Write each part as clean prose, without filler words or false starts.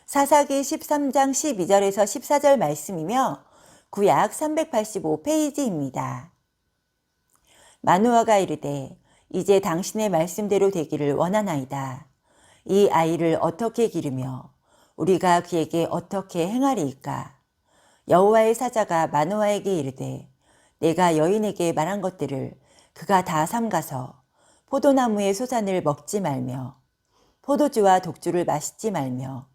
사사기 13장 12절에서 14절 말씀이며 구약 385페이지입니다. 마누아가 이르되 이제 당신의 말씀대로 되기를 원하나이다. 이 아이를 어떻게 기르며 우리가 그에게 어떻게 행하리이까? 여호와의 사자가 마누아에게 이르되 내가 여인에게 말한 것들을 그가 다 삼가서 포도나무의 소산을 먹지 말며 포도주와 독주를 마시지 말며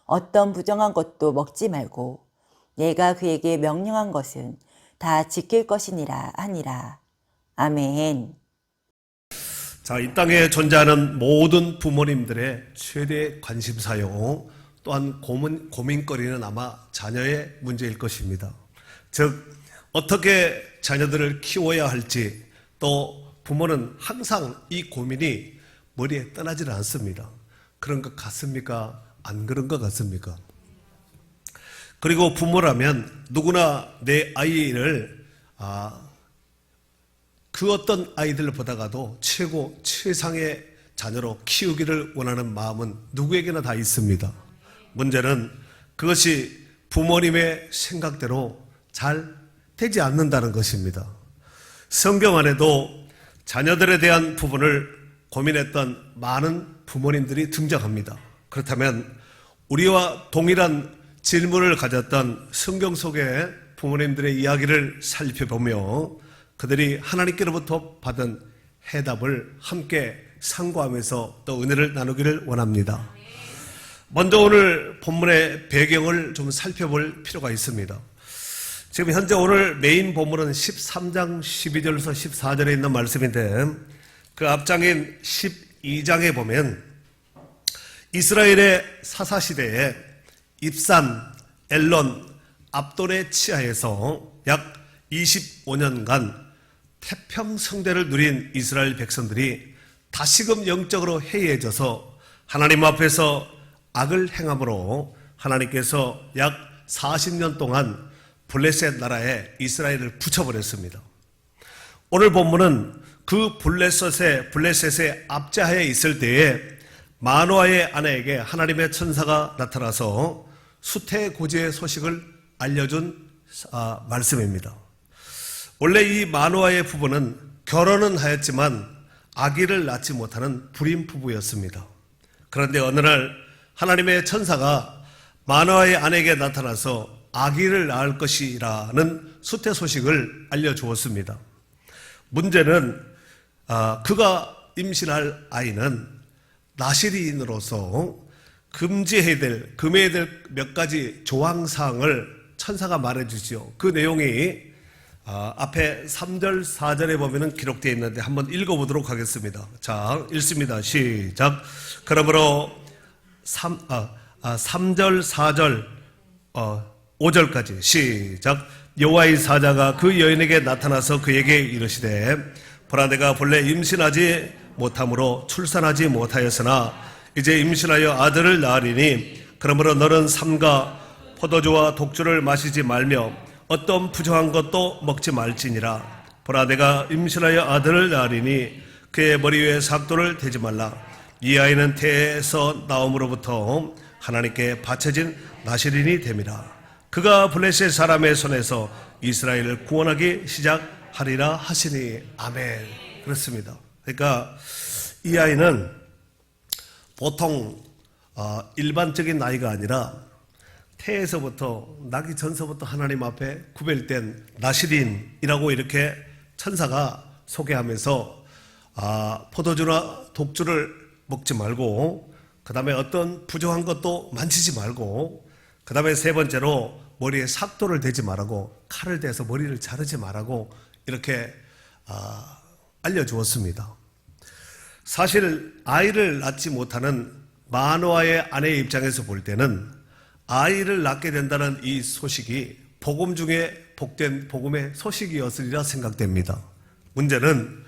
어떤 부정한 것도 먹지 말고 내가 그에게 명령한 것은 다 지킬 것이니라 하니라. 아멘. 자, 이 땅에 존재하는 모든 부모님들의 최대 관심사요, 또한 고민거리는 아마 자녀의 문제일 것입니다. 즉, 어떻게 자녀들을 키워야 할지, 또 부모는 항상 이 고민이 머리에 떠나지는 않습니다. 그런 것 같습니까? 안 그런 것 같습니까? 그리고 부모라면 누구나 내 아이를 그 어떤 아이들보다가도 최상의 자녀로 키우기를 원하는 마음은 누구에게나 다 있습니다. 문제는 그것이 부모님의 생각대로 잘 되지 않는다는 것입니다. 성경 안에도 자녀들에 대한 부분을 고민했던 많은 부모님들이 등장합니다. 그렇다면 우리와 동일한 질문을 가졌던 성경 속의 부모님들의 이야기를 살펴보며 그들이 하나님께로부터 받은 해답을 함께 상고하면서 또 은혜를 나누기를 원합니다. 먼저 오늘 본문의 배경을 좀 살펴볼 필요가 있습니다. 지금 현재 오늘 메인 본문은 13장 12절에서 14절에 있는 말씀인데, 그 앞장인 12장에 보면 이스라엘의 사사시대에 입산, 엘론, 압돌의 치하에서 약 25년간 태평성대를 누린 이스라엘 백성들이 다시금 영적으로 해이해져서 하나님 앞에서 악을 행함으로 하나님께서 약 40년 동안 블레셋 나라에 이스라엘을 붙여버렸습니다. 오늘 본문은 그 블레셋의 압제하에 있을 때에 마노아의 아내에게 하나님의 천사가 나타나서 수태고지의 소식을 알려준 말씀입니다. 원래 이 마노아의 부부는 결혼은 하였지만 아기를 낳지 못하는 불임 부부였습니다. 그런데 어느 날 하나님의 천사가 마노아의 아내에게 나타나서 아기를 낳을 것이라는 수태 소식을 알려주었습니다. 문제는 그가 임신할 아이는 나시린으로서 금지해야 될, 금해야 될 몇 가지 조항사항을 천사가 말해주죠. 그 내용이 앞에 3절, 4절에 보면 기록되어 있는데 한번 읽어보도록 하겠습니다. 자, 읽습니다. 시작. 그러므로 3절, 4절, 5절까지 시작. 여호와의 사자가 그 여인에게 나타나서 그에게 이르시되 보라, 내가 본래 임신하지 못함으로 출산하지 못하였으나 이제 임신하여 아들을 낳으리니 그러므로 너는 삼가 포도주와 독주를 마시지 말며 어떤 부정한 것도 먹지 말지니라. 보라, 내가 임신하여 아들을 낳으리니 그의 머리 위에 삭도를 대지 말라. 이 아이는 태에서 나옴으로부터 하나님께 바쳐진 나시린이 됨이라. 그가 블레셋 사람의 손에서 이스라엘을 구원하기 시작하리라 하시니. 아멘. 그렇습니다. 그러니까 이 아이는 보통 일반적인 나이가 아니라 태에서부터, 나기 전서부터 하나님 앞에 구별된 나시린이라고 이렇게 천사가 소개하면서 포도주나 독주를 먹지 말고, 그 다음에 어떤 부정한 것도 만지지 말고, 그 다음에 세 번째로 머리에 삭도를 대지 말라고, 칼을 대서 머리를 자르지 말라고 이렇게 알려주었습니다. 사실 아이를 낳지 못하는 마노아의 아내의 입장에서 볼 때는 아이를 낳게 된다는 이 소식이 복음 중에 복된 복음의 소식이었으리라 생각됩니다. 문제는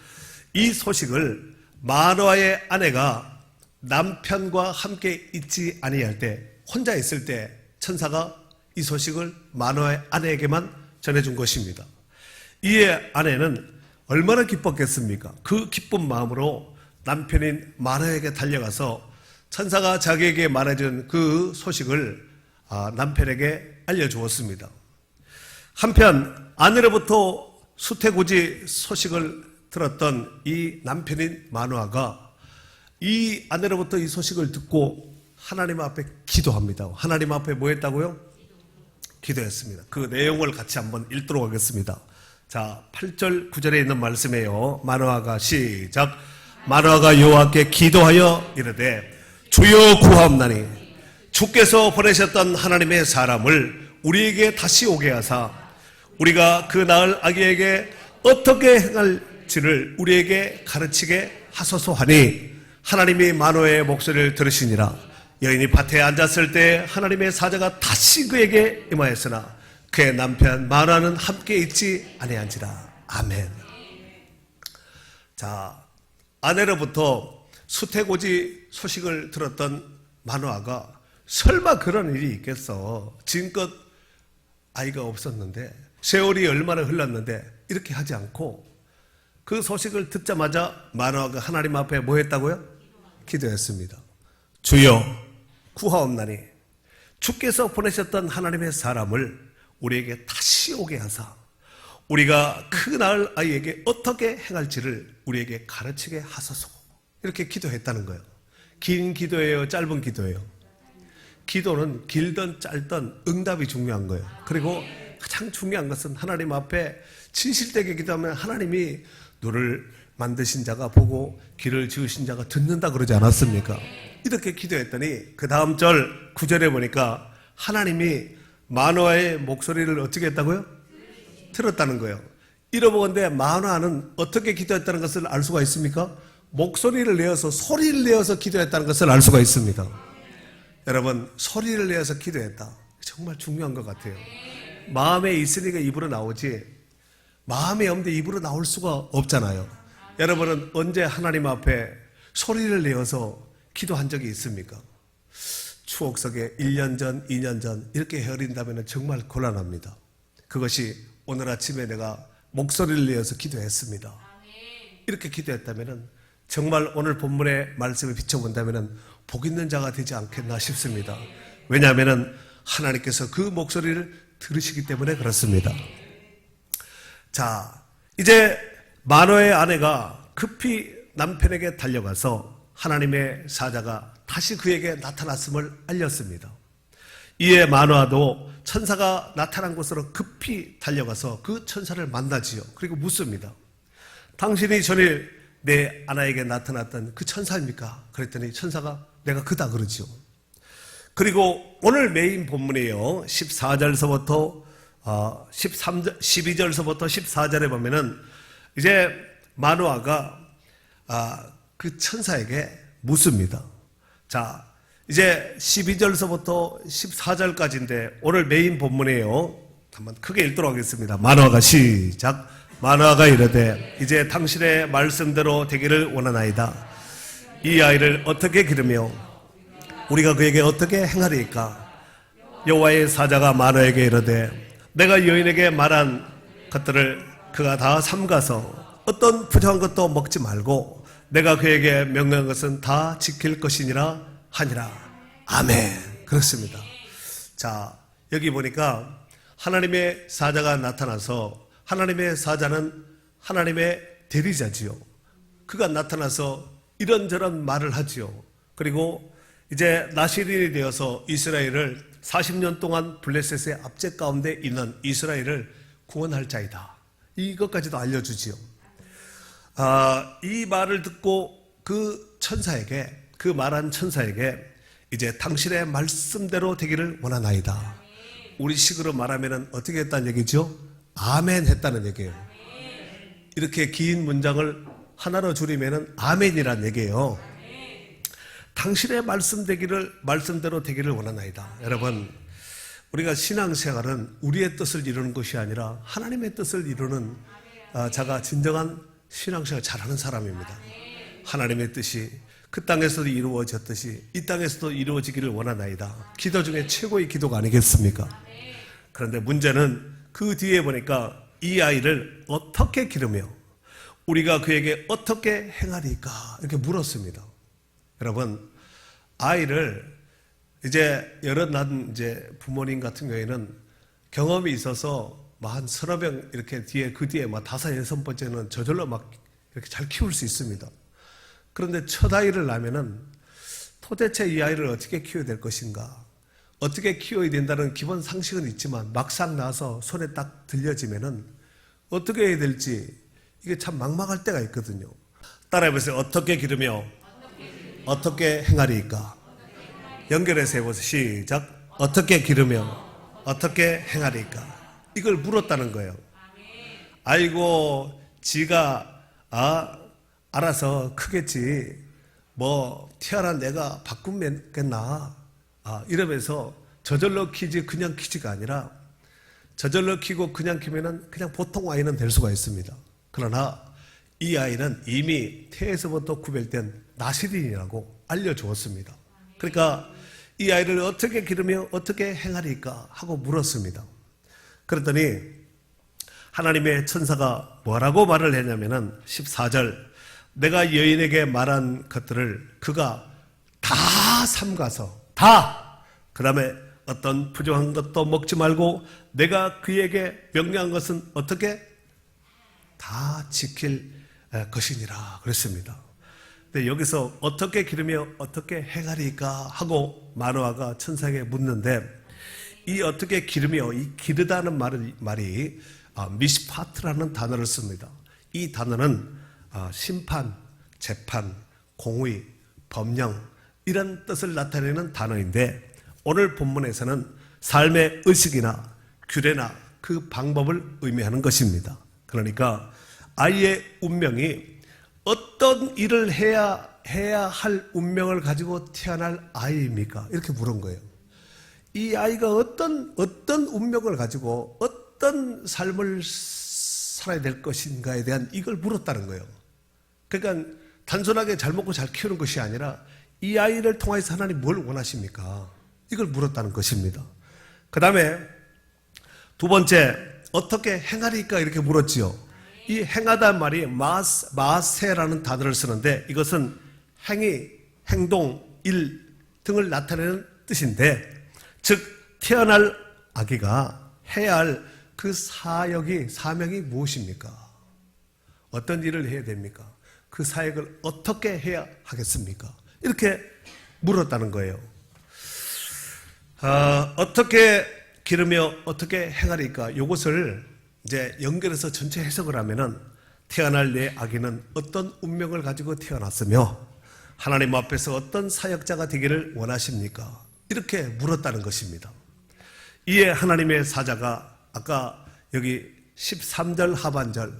이 소식을 마노아의 아내가 남편과 함께 있지 아니할 때, 혼자 있을 때 천사가 이 소식을 마노아의 아내에게만 전해준 것입니다. 이에 아내는 얼마나 기뻤겠습니까? 그 기쁜 마음으로 남편인 마노아에게 달려가서 천사가 자기에게 말해준 그 소식을 남편에게 알려주었습니다. 한편 아내로부터 수태고지 소식을 들었던 이 남편인 마누아가 이 아내로부터 이 소식을 듣고 하나님 앞에 기도합니다. 하나님 앞에 뭐 했다고요? 기도했습니다. 그 내용을 같이 한번 읽도록 하겠습니다. 자, 8절 9절에 있는 말씀이에요. 마누아가 시작. 마누아가 여호와께 기도하여 이르되 주여 구하옵나니 주께서 보내셨던 하나님의 사람을 우리에게 다시 오게 하사 우리가 그 낳을 아기에게 어떻게 행할지를 우리에게 가르치게 하소서 하니 하나님이 마누아의 목소리를 들으시니라. 여인이 밭에 앉았을 때 하나님의 사자가 다시 그에게 임하였으나 그의 남편 마누아는 함께 있지 아니한지라. 아멘. 자, 아내로부터 수태고지 소식을 들었던 마누아가 설마 그런 일이 있겠어. 지금껏 아이가 없었는데 세월이 얼마나 흘렀는데 이렇게 하지 않고 그 소식을 듣자마자 마누아가 하나님 앞에 뭐 했다고요? 기도했습니다. 주여 구하옵나니 주께서 보내셨던 하나님의 사람을 우리에게 다시 오게 하사 우리가 그 낳을 아이에게 어떻게 행할지를 우리에게 가르치게 하소서. 이렇게 기도했다는 거예요. 긴 기도예요? 짧은 기도예요? 기도는 길든 짧든 응답이 중요한 거예요. 그리고 가장 중요한 것은 하나님 앞에 진실되게 기도하면 하나님이 너를 만드신 자가 보고 길을 지으신 자가 듣는다 그러지 않았습니까? 이렇게 기도했더니 그 다음 절 9절에 보니까 하나님이 마누아의 목소리를 어떻게 했다고요? 들었다는 거예요. 이러보건대 마누아는 어떻게 기도했다는 것을 알 수가 있습니까? 목소리를 내어서 소리를 내어서 기도했다는 것을 알 수가 있습니다. 여러분, 소리를 내어서 기도했다. 정말 중요한 것 같아요. 마음에 있으니까 입으로 나오지 마음에 없는데 입으로 나올 수가 없잖아요. 여러분은 언제 하나님 앞에 소리를 내어서 기도한 적이 있습니까? 추억 속에 1년 전, 2년 전 이렇게 헤어린다면 정말 곤란합니다. 그것이 오늘 아침에 내가 목소리를 내어서 기도했습니다. 이렇게 기도했다면 정말 오늘 본문의 말씀을 비춰본다면 복 있는 자가 되지 않겠나 싶습니다. 왜냐하면 하나님께서 그 목소리를 들으시기 때문에 그렇습니다. 자, 이제 마누아의 아내가 급히 남편에게 달려가서 하나님의 사자가 다시 그에게 나타났음을 알렸습니다. 이에 마누아도 천사가 나타난 곳으로 급히 달려가서 그 천사를 만나지요. 그리고 묻습니다. 당신이 전일 내 아내에게 나타났던 그 천사입니까? 그랬더니 천사가 내가 그다 그러지요. 그리고 오늘 메인 본문이에요. 14절서부터 12절서부터 14절에 보면은 이제 마누아가 그 천사에게 묻습니다. 자, 이제 12절서부터 14절까지인데 오늘 메인 본문이에요. 한번 크게 읽도록 하겠습니다. 마누아가 시작. 마누아가 이르되 이제 당신의 말씀대로 되기를 원하나이다. 이 아이를 어떻게 기르며 우리가 그에게 어떻게 행하리이까? 여호와의 사자가 마누아에게 이르되 내가 여인에게 말한 것들을 그가 다 삼가서 어떤 부정한 것도 먹지 말고 내가 그에게 명령한 것은 다 지킬 것이니라 하니라. 아멘. 그렇습니다. 자, 여기 보니까 하나님의 사자가 나타나서 하나님의 사자는 하나님의 대리자지요. 그가 나타나서 이런저런 말을 하지요. 그리고 이제 나시린이 되어서 이스라엘을 40년 동안 블레셋의 압제 가운데 있는 이스라엘을 구원할 자이다. 이것까지도 알려주지요. 이 말을 듣고 그 천사에게, 그 말한 천사에게 이제 당신의 말씀대로 되기를 원하나이다. 우리 식으로 말하면 어떻게 했다는 얘기죠? 아멘 했다는 얘기예요. 이렇게 긴 문장을 하나로 줄이면 아멘이란 얘기예요. 당신의 말씀대로 되기를 원하나이다. 여러분, 우리가 신앙생활은 우리의 뜻을 이루는 것이 아니라 하나님의 뜻을 이루는 자가 진정한 신앙생활 잘하는 사람입니다. 하나님의 뜻이 그 땅에서도 이루어졌듯이 이 땅에서도 이루어지기를 원하나이다. 기도 중에 최고의 기도가 아니겠습니까? 그런데 문제는 그 뒤에 보니까 이 아이를 어떻게 기르며 우리가 그에게 어떻게 행하리까 이렇게 물었습니다. 여러분, 아이를 이제 여러 난 이제 부모님 같은 경우에는 경험이 있어서 한 서너 명 이렇게 뒤에 그 뒤에 막 다섯 여섯 번째는 저절로 막 이렇게 잘 키울 수 있습니다. 그런데 첫 아이를 낳으면은 도대체 이 아이를 어떻게 키워야 될 것인가? 어떻게 키워야 된다는 기본 상식은 있지만 막상 나서 손에 딱 들려지면은 어떻게 해야 될지 이게 참 막막할 때가 있거든요. 따라해보세요. 어떻게 기르며 어떻게 행하리이까? 연결해서 해보세요. 시작. 어떻게 기르며 어떻게 행하리이까? 이걸 물었다는 거예요. 아이고 지가 알아서 크겠지. 뭐 태어난 내가 바꾸겠나? 이러면서 저절로 키지 그냥 키지가 아니라 저절로 키고 그냥 키면은 그냥 보통 아이는 될 수가 있습니다. 그러나 이 아이는 이미 태에서부터 구별된 나시린이라고 알려주었습니다. 그러니까 이 아이를 어떻게 기르며 어떻게 행하리까 하고 물었습니다. 그랬더니 하나님의 천사가 뭐라고 말을 했냐면은 14절 내가 여인에게 말한 것들을 그가 다 삼가서 그 다음에 어떤 부정한 것도 먹지 말고 내가 그에게 명령한 것은 어떻게 다 지킬 것이니라 그랬습니다. 근데 여기서 어떻게 기르며 어떻게 행하리까 하고 마노아가 천사에게 묻는데 이 어떻게 기르며 이 기르다는 말이 미시파트라는 단어를 씁니다. 이 단어는 심판, 재판, 공의, 법령 이런 뜻을 나타내는 단어인데 오늘 본문에서는 삶의 의식이나 규례나 그 방법을 의미하는 것입니다. 그러니까 아이의 운명이 어떤 일을 해야 할 운명을 가지고 태어날 아이입니까? 이렇게 물은 거예요. 이 아이가 어떤 운명을 가지고 어떤 삶을 살아야 될 것인가에 대한 이걸 물었다는 거예요. 그러니까 단순하게 잘 먹고 잘 키우는 것이 아니라 이 아이를 통해서 하나님 뭘 원하십니까? 이걸 물었다는 것입니다. 그 다음에 두 번째 어떻게 행하리까 이렇게 물었지요. 이 행하다는 말이 마세라는 단어를 쓰는데 이것은 행위, 행동, 일 등을 나타내는 뜻인데 즉 태어날 아기가 해야 할 그 사명이 무엇입니까? 어떤 일을 해야 됩니까? 그 사역을 어떻게 해야 하겠습니까? 이렇게 물었다는 거예요. 어떻게 기르며 어떻게 행하리까? 이것을 이제 연결해서 전체 해석을 하면은 태어날 내 아기는 어떤 운명을 가지고 태어났으며 하나님 앞에서 어떤 사역자가 되기를 원하십니까? 이렇게 물었다는 것입니다. 이에 하나님의 사자가 아까 여기 13절 하반절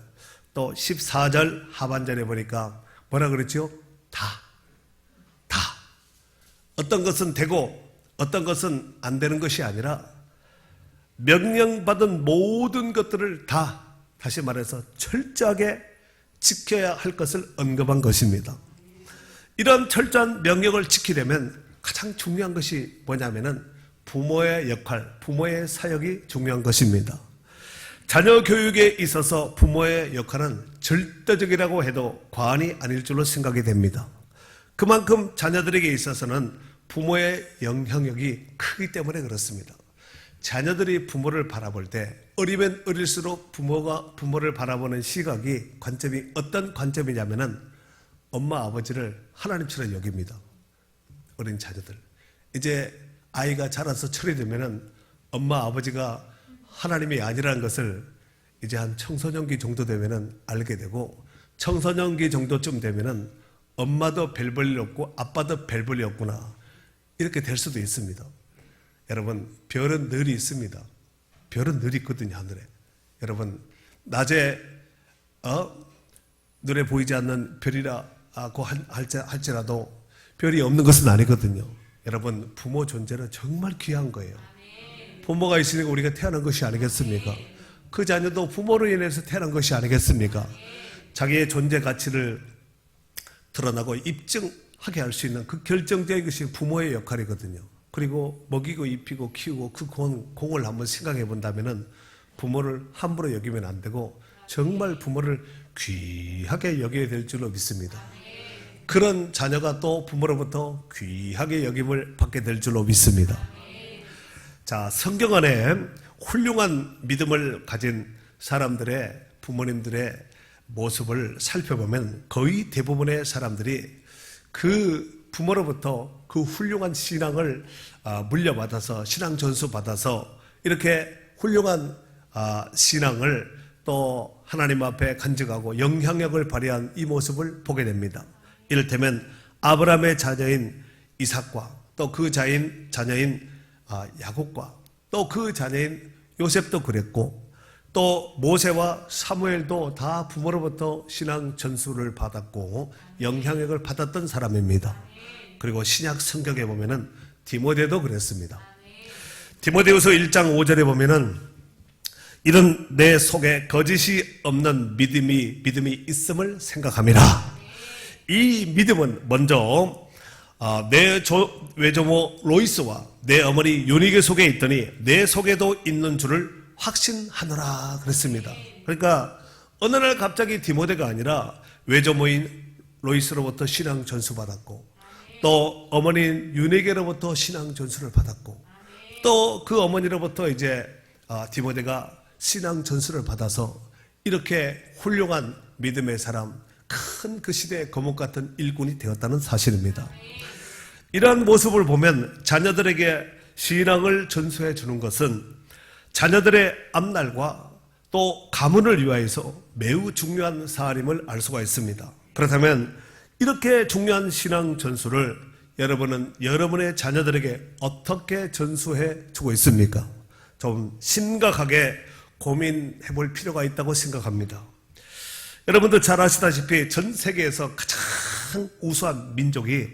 또 14절 하반절에 보니까 뭐라 그랬죠? 다. 어떤 것은 되고 어떤 것은 안 되는 것이 아니라 명령받은 모든 것들을 다시 말해서 철저하게 지켜야 할 것을 언급한 것입니다. 이런 철저한 명령을 지키려면 가장 중요한 것이 뭐냐면은 부모의 역할, 부모의 사역이 중요한 것입니다. 자녀 교육에 있어서 부모의 역할은 절대적이라고 해도 과언이 아닐 줄로 생각이 됩니다. 그만큼 자녀들에게 있어서는 부모의 영향력이 크기 때문에 그렇습니다. 자녀들이 부모를 바라볼 때 어리면 어릴수록 부모가 부모를 바라보는 시각이 관점이 어떤 관점이냐면은 엄마 아버지를 하나님처럼 여깁니다. 어린 자녀들 이제 아이가 자라서 철이 되면은 엄마 아버지가 하나님이 아니라는 것을 이제 한 청소년기 정도 되면은 알게 되고 청소년기 정도쯤 되면은 엄마도 별 볼일 없고 아빠도 별 볼일 없구나 이렇게 될 수도 있습니다. 여러분 별은 늘 있습니다. 별은 늘 있거든요 하늘에. 여러분 낮에 눈에 보이지 않는 별이라고 할지라도 별이 없는 것은 아니거든요. 여러분 부모 존재는 정말 귀한 거예요. 부모가 있으니까 우리가 태어난 것이 아니겠습니까? 그 자녀도 부모로 인해서 태어난 것이 아니겠습니까? 자기의 존재 가치를 드러나고 입증하게 할 수 있는 그 결정적인 것이 부모의 역할이거든요. 그리고 먹이고 입히고 키우고 그 공을 한번 생각해 본다면은 부모를 함부로 여기면 안 되고 정말 부모를 귀하게 여겨야 될 줄로 믿습니다. 그런 자녀가 또 부모로부터 귀하게 여김을 받게 될 줄로 믿습니다. 자, 성경 안에 훌륭한 믿음을 가진 사람들의 부모님들의 모습을 살펴보면 거의 대부분의 사람들이 그 부모로부터 그 훌륭한 신앙을 물려받아서 신앙 전수 받아서 이렇게 훌륭한 신앙을 또 하나님 앞에 간직하고 영향력을 발휘한 이 모습을 보게 됩니다. 이를테면 아브라함의 자녀인 이삭과 또 그 자녀인 야곱과 또 그 자녀인 요셉도 그랬고 또 모세와 사무엘도 다 부모로부터 신앙 전수를 받았고 영향력을 받았던 사람입니다. 그리고 신약 성경에 보면은 디모데도 그랬습니다. 디모데후서 1장 5절에 보면은 이런 내 속에 거짓이 없는 믿음이 있음을 생각함이라. 이 믿음은 먼저 내 외조모 로이스와 내 어머니 요니게 속에 있더니 내 속에도 있는 줄을 확신하노라 그랬습니다. 그러니까 어느 날 갑자기 디모데가 아니라 외조모인 로이스로부터 신앙 전수 받았고 또 어머니인 유니게로부터 신앙 전수를 받았고 또 그 어머니로부터 이제 디모데가 신앙 전수를 받아서 이렇게 훌륭한 믿음의 사람, 큰 그 시대의 거목 같은 일꾼이 되었다는 사실입니다. 이러한 모습을 보면 자녀들에게 신앙을 전수해 주는 것은 자녀들의 앞날과 또 가문을 위하여서 매우 중요한 사안임을 알 수가 있습니다. 그렇다면 이렇게 중요한 신앙 전수를 여러분은 여러분의 자녀들에게 어떻게 전수해 주고 있습니까? 좀 심각하게 고민해 볼 필요가 있다고 생각합니다. 여러분도 잘 아시다시피 전 세계에서 가장 우수한 민족이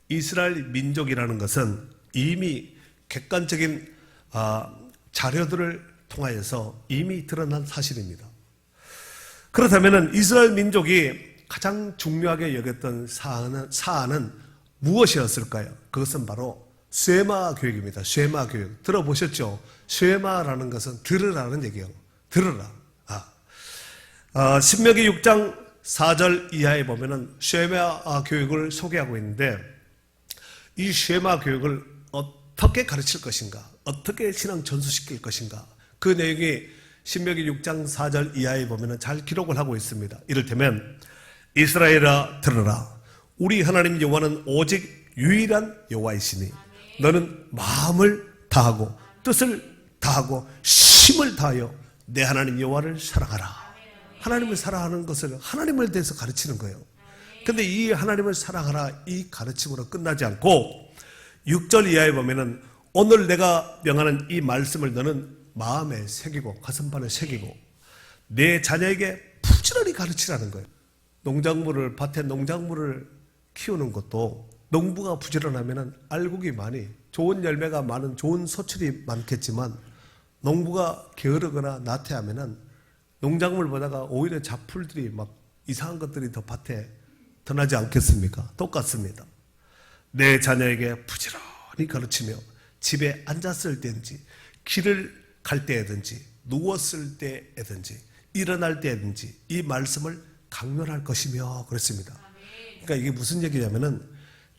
이스라엘 민족이라는 것은 이미 객관적인 자료들을 통하여서 이미 드러난 사실입니다. 그렇다면 이스라엘 민족이 가장 중요하게 여겼던 사안은 무엇이었을까요? 그것은 바로 쉐마 교육입니다. 쉐마 교육. 들어보셨죠? 쉐마라는 것은 들으라는 얘기예요. 들으라. 신명기 6장 4절 이하에 보면은 쉐마 교육을 소개하고 있는데 이 쉐마 교육을 어떻게 가르칠 것인가? 어떻게 신앙 전수시킬 것인가? 그 내용이 신명기 6장 4절 이하에 보면은 잘 기록을 하고 있습니다. 이를테면 이스라엘아 들으라. 우리 하나님 여호와는 오직 유일한 여호와이시니 너는 마음을 다하고 뜻을 다하고 힘을 다하여 내 하나님 여호와를 사랑하라. 하나님을 사랑하는 것을 하나님을 대해서 가르치는 거예요. 근데 이 하나님을 사랑하라 이 가르침으로 끝나지 않고 6절 이하에 보면은 오늘 내가 명하는 이 말씀을 너는 마음에 새기고 가슴판에 새기고 내 자녀에게 부지런히 가르치라는 거예요. 밭에 농작물을 키우는 것도 농부가 부지런하면은 알곡이 많이 좋은 열매가 많은 좋은 소출이 많겠지만 농부가 게으르거나 나태하면은 농작물 보다가 오히려 잡풀들이 막 이상한 것들이 더 밭에 드나지 않겠습니까? 똑같습니다. 내 자녀에게 부지런히 가르치며 집에 앉았을 때든지 길을 갈 때든지 누웠을 때든지 일어날 때든지 이 말씀을 강론할 것이며 그랬습니다. 그러니까 이게 무슨 얘기냐면은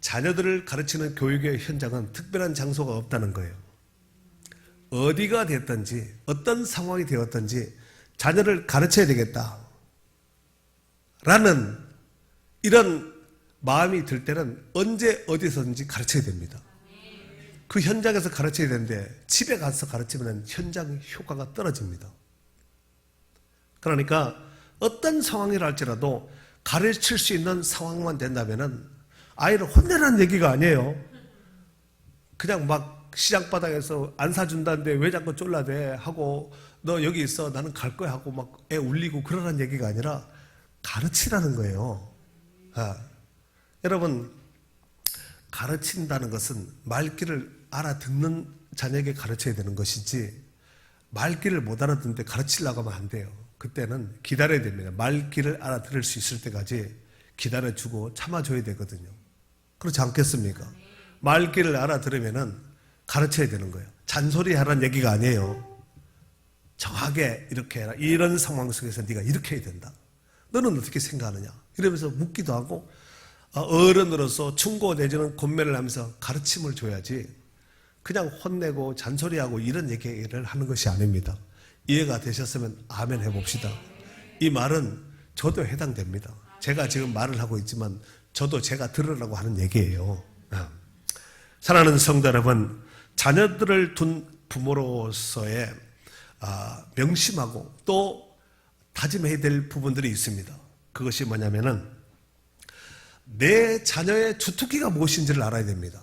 자녀들을 가르치는 교육의 현장은 특별한 장소가 없다는 거예요. 어디가 됐든지 어떤 상황이 되었든지 자녀를 가르쳐야 되겠다 라는 이런 마음이 들 때는 언제 어디서든지 가르쳐야 됩니다. 그 현장에서 가르쳐야 되는데 집에 가서 가르치면 현장 효과가 떨어집니다. 그러니까 어떤 상황이라 할지라도 가르칠 수 있는 상황만 된다면 아이를 혼내라는 얘기가 아니에요. 그냥 막 시장바닥에서 안 사준다는데 왜 자꾸 쫄라대 하고 너 여기 있어 나는 갈 거야 하고 막 애 울리고 그러라는 얘기가 아니라 가르치라는 거예요. 여러분 가르친다는 것은 말귀를 알아듣는 자녀에게 가르쳐야 되는 것이지 말귀를 못 알아듣는데 가르치려고 하면 안 돼요. 그때는 기다려야 됩니다. 말귀를 알아들을 수 있을 때까지 기다려주고 참아줘야 되거든요. 그렇지 않겠습니까? 말귀를 알아들으면은 가르쳐야 되는 거예요. 잔소리 하라는 얘기가 아니에요. 정하게 이렇게 해라. 이런 상황 속에서 네가 이렇게 해야 된다. 너는 어떻게 생각하느냐? 이러면서 묻기도 하고 어른으로서 충고 내지는 권면을 하면서 가르침을 줘야지 그냥 혼내고 잔소리하고 이런 얘기를 하는 것이 아닙니다. 이해가 되셨으면 아멘 해봅시다. 이 말은 저도 해당됩니다. 제가 지금 말을 하고 있지만 저도 제가 들으라고 하는 얘기예요. 사랑하는 성도 여러분, 자녀들을 둔 부모로서의 명심하고 또 다짐해야 될 부분들이 있습니다. 그것이 뭐냐면은 내 자녀의 주특기가 무엇인지를 알아야 됩니다.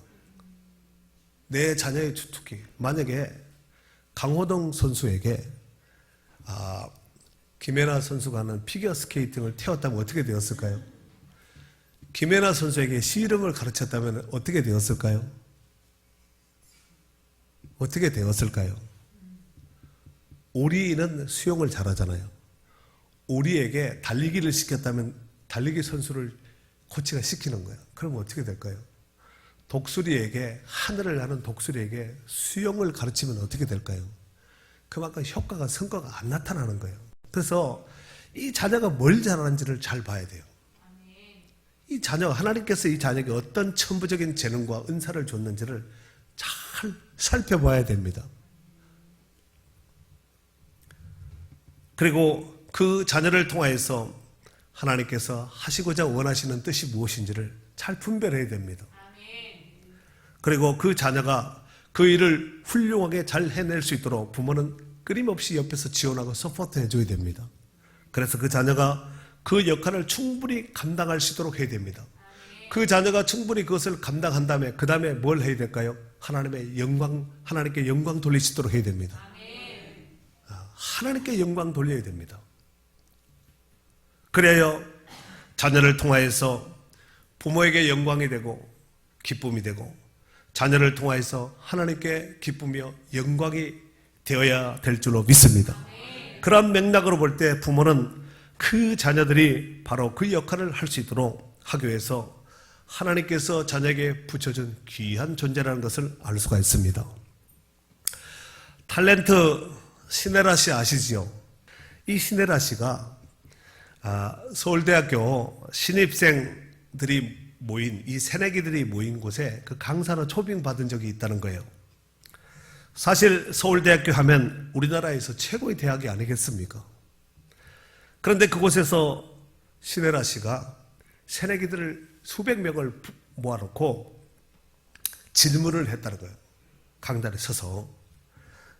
내 자녀의 주특기. 만약에 강호동 선수에게 김연아 선수가 하는 피겨스케이팅을 태웠다면 어떻게 되었을까요? 김연아 선수에게 씨름을 가르쳤다면 어떻게 되었을까요? 어떻게 되었을까요? 오리는 수영을 잘하잖아요. 오리에게 달리기를 시켰다면 달리기 선수를 코치가 시키는 거예요. 그럼 어떻게 될까요? 독수리에게, 하늘을 나는 독수리에게 수영을 가르치면 어떻게 될까요? 그만큼 효과가, 성과가 안 나타나는 거예요. 그래서 이 자녀가 뭘 잘하는지를 잘 봐야 돼요. 이 자녀, 하나님께서 이 자녀에게 어떤 천부적인 재능과 은사를 줬는지를 잘 살펴봐야 됩니다. 그리고 그 자녀를 통하여서 하나님께서 하시고자 원하시는 뜻이 무엇인지를 잘 분별해야 됩니다. 그리고 그 자녀가 그 일을 훌륭하게 잘 해낼 수 있도록 부모는 끊임없이 옆에서 지원하고 서포트 해줘야 됩니다. 그래서 그 자녀가 그 역할을 충분히 감당할 수 있도록 해야 됩니다. 그 자녀가 충분히 그것을 감당한 다음에 그 다음에 뭘 해야 될까요? 하나님께 영광 돌리시도록 해야 됩니다. 하나님께 영광 돌려야 됩니다. 그래야 자녀를 통하여서 부모에게 영광이 되고 기쁨이 되고 자녀를 통하여서 하나님께 기쁘며 영광이 되어야 될 줄로 믿습니다. 그런 맥락으로 볼 때 부모는 그 자녀들이 바로 그 역할을 할 수 있도록 하기 위해서 하나님께서 자녀에게 붙여준 귀한 존재라는 것을 알 수가 있습니다. 탤런트 신혜라 씨 아시지요? 이 신혜라 씨가 서울대학교 신입생들이 모인, 이 새내기들이 모인 곳에 그 강사로 초빙 받은 적이 있다는 거예요. 사실 서울대학교 하면 우리나라에서 최고의 대학이 아니겠습니까? 그런데 그곳에서 신혜라 씨가 새내기들을 수백 명을 모아놓고 질문을 했다는 거예요. 강단에 서서.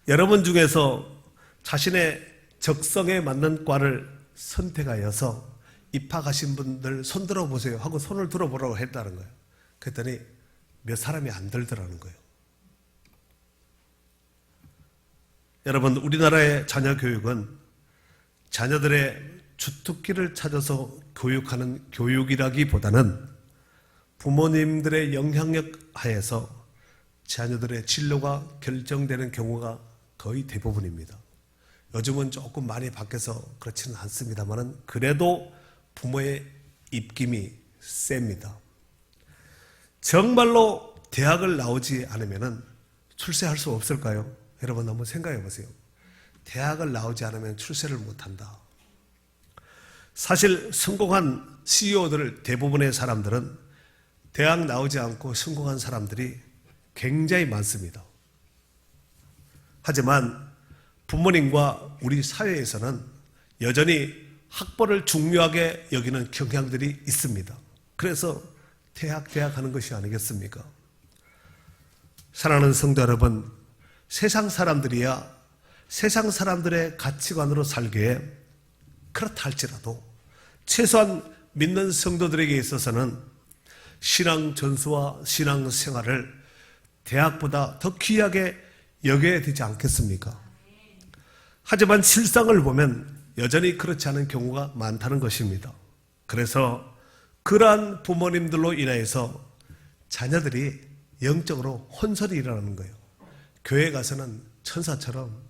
여러분 중에서 자신의 적성에 맞는 과를 선택하여서 입학하신 분들 손 들어보세요 하고 손을 들어보라고 했다는 거예요. 그랬더니 몇 사람이 안 들더라는 거예요. 여러분, 우리나라의 자녀 교육은 자녀들의 주특기를 찾아서 교육하는 교육이라기보다는 부모님들의 영향력 하에서 자녀들의 진로가 결정되는 경우가 거의 대부분입니다. 요즘은 조금 많이 바뀌어서 그렇지는 않습니다만 그래도 부모의 입김이 셉니다. 정말로 대학을 나오지 않으면 출세할 수 없을까요? 여러분 한번 생각해 보세요. 대학을 나오지 않으면 출세를 못한다. 사실 성공한 CEO들 대부분의 사람들은 대학 나오지 않고 성공한 사람들이 굉장히 많습니다. 하지만 부모님과 우리 사회에서는 여전히 학벌을 중요하게 여기는 경향들이 있습니다. 그래서 대학 하는 것이 아니겠습니까? 사랑하는 성도 여러분, 세상 사람들이야 세상 사람들의 가치관으로 살기에 그렇다 할지라도 최소한 믿는 성도들에게 있어서는 신앙 전수와 신앙 생활을 대학보다 더 귀하게 여겨야 되지 않겠습니까? 하지만 실상을 보면 여전히 그렇지 않은 경우가 많다는 것입니다. 그래서 그러한 부모님들로 인해서 자녀들이 영적으로 혼선이 일어나는 거예요. 교회 가서는 천사처럼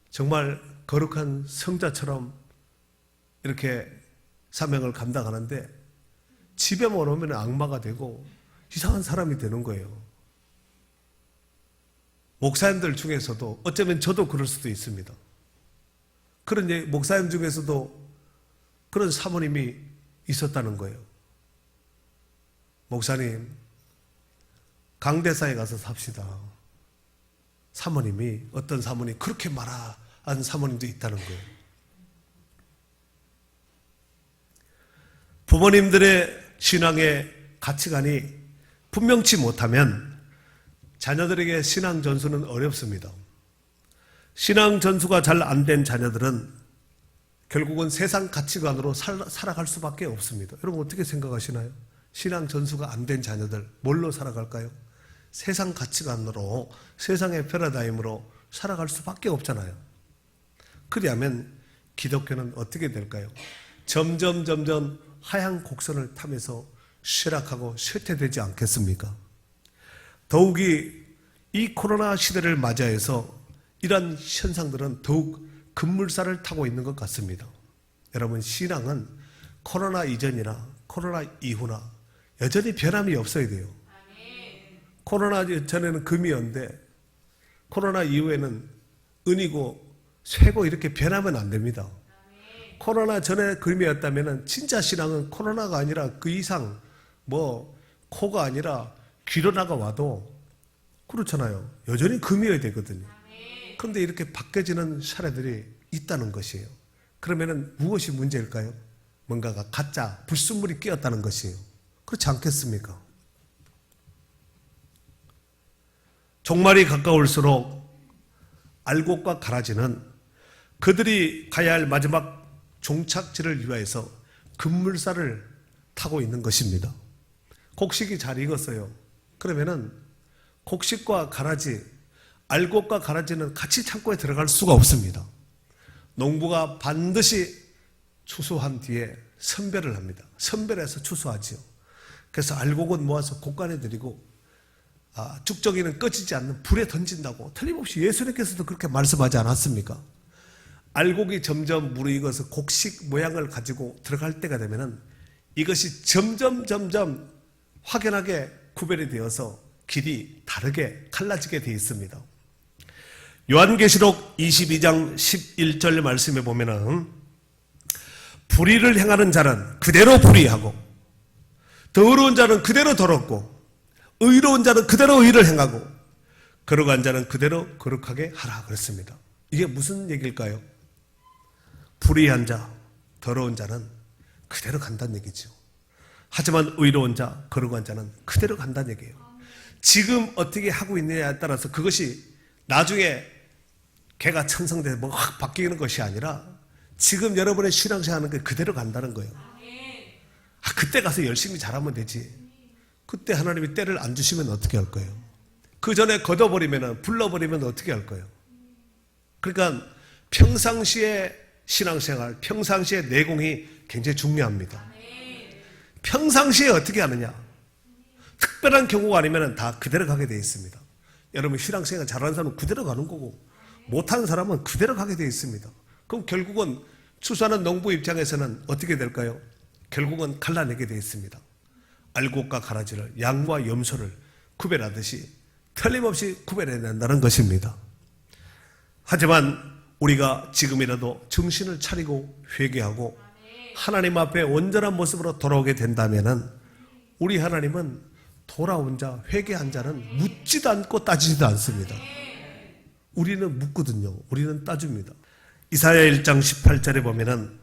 정말 거룩한 성자처럼 이렇게 사명을 감당하는데 집에만 오면 악마가 되고 이상한 사람이 되는 거예요. 목사님들 중에서도 어쩌면 저도 그럴 수도 있습니다. 그런 목사님 중에서도 그런 사모님이 있었다는 거예요. 목사님, 강대사에 가서 삽시다. 사모님이, 어떤 사모님이 그렇게 말한 사모님도 있다는 거예요. 부모님들의 신앙의 가치관이 분명치 못하면 자녀들에게 신앙 전수는 어렵습니다. 신앙 전수가 잘 안 된 자녀들은 결국은 세상 가치관으로 살아갈 수밖에 없습니다. 여러분 어떻게 생각하시나요? 신앙 전수가 안 된 자녀들 뭘로 살아갈까요? 세상 가치관으로, 세상의 패러다임으로 살아갈 수밖에 없잖아요. 그리하면 기독교는 어떻게 될까요? 점점 하향 곡선을 타면서 쇠락하고 쇠퇴되지 않겠습니까? 더욱이 이 코로나 시대를 맞이해서 이런 현상들은 더욱 급물살을 타고 있는 것 같습니다. 여러분, 신앙은 코로나 이전이나 코로나 이후나 여전히 변함이 없어야 돼요. 코로나 전에는 금이었는데 코로나 이후에는 은이고 쇠고 이렇게 변하면 안 됩니다. 코로나 전에 금이었다면 진짜 신앙은 코로나가 아니라 그 이상 코가 아니라 귀로나가 와도 그렇잖아요. 여전히 금이어야 되거든요. 그런데 이렇게 바뀌어지는 사례들이 있다는 것이에요. 그러면은 무엇이 문제일까요? 뭔가가 가짜, 불순물이 끼었다는 것이에요. 그렇지 않겠습니까? 종말이 가까울수록 알곡과 가라지는 그들이 가야 할 마지막 종착지를 위하여서 급물살을 타고 있는 것입니다. 곡식이 잘 익었어요. 그러면은 곡식과 가라지, 알곡과 가라지는 같이 창고에 들어갈 수가 없습니다. 농부가 반드시 추수한 뒤에 선별을 합니다. 선별해서 추수하지요. 그래서 알곡은 모아서 곡간에 들이고 쭉정이는 꺼지지 않는 불에 던진다고 틀림없이 예수님께서도 그렇게 말씀하지 않았습니까? 알곡이 점점 무르익어서 곡식 모양을 가지고 들어갈 때가 되면은 이것이 점점 확연하게 구별이 되어서 길이 다르게 갈라지게 되어 있습니다. 요한계시록 22장 11절 말씀에 보면은 불의를 행하는 자는 그대로 불의하고 더러운 자는 그대로 더럽고 의로운 자는 그대로 의를 행하고 거룩한 자는 그대로 거룩하게 하라 그랬습니다. 이게 무슨 얘기일까요? 불의한 자, 더러운 자는 그대로 간다는 얘기죠. 하지만 의로운 자, 거룩한 자는 그대로 간다는 얘기예요. 지금 어떻게 하고 있느냐에 따라서 그것이 나중에 개가 천성돼서 확 바뀌는 것이 아니라 지금 여러분의 신앙생활 하는 게 그대로 간다는 거예요. 그때 가서 열심히 잘하면 되지. 그때 하나님이 때를 안 주시면 어떻게 할 거예요? 그 전에 걷어버리면, 불러버리면 어떻게 할 거예요? 그러니까 평상시에 신앙생활, 평상시에 내공이 굉장히 중요합니다. 평상시에 어떻게 하느냐? 특별한 경우가 아니면 다 그대로 가게 되어 있습니다. 여러분 신앙생활 잘하는 사람은 그대로 가는 거고 못하는 사람은 그대로 가게 되어 있습니다. 그럼 결국은 추수하는 농부 입장에서는 어떻게 될까요? 결국은 갈라내게 되어 있습니다. 알곡과 가라지를, 양과 염소를 구별하듯이 틀림없이 구별해낸다는 것입니다. 하지만 우리가 지금이라도 정신을 차리고 회개하고 하나님 앞에 온전한 모습으로 돌아오게 된다면 우리 하나님은 돌아온 자, 회개한 자는 묻지도 않고 따지지도 않습니다. 우리는 묻거든요. 우리는 따집니다. 이사야 1장 18절에 보면은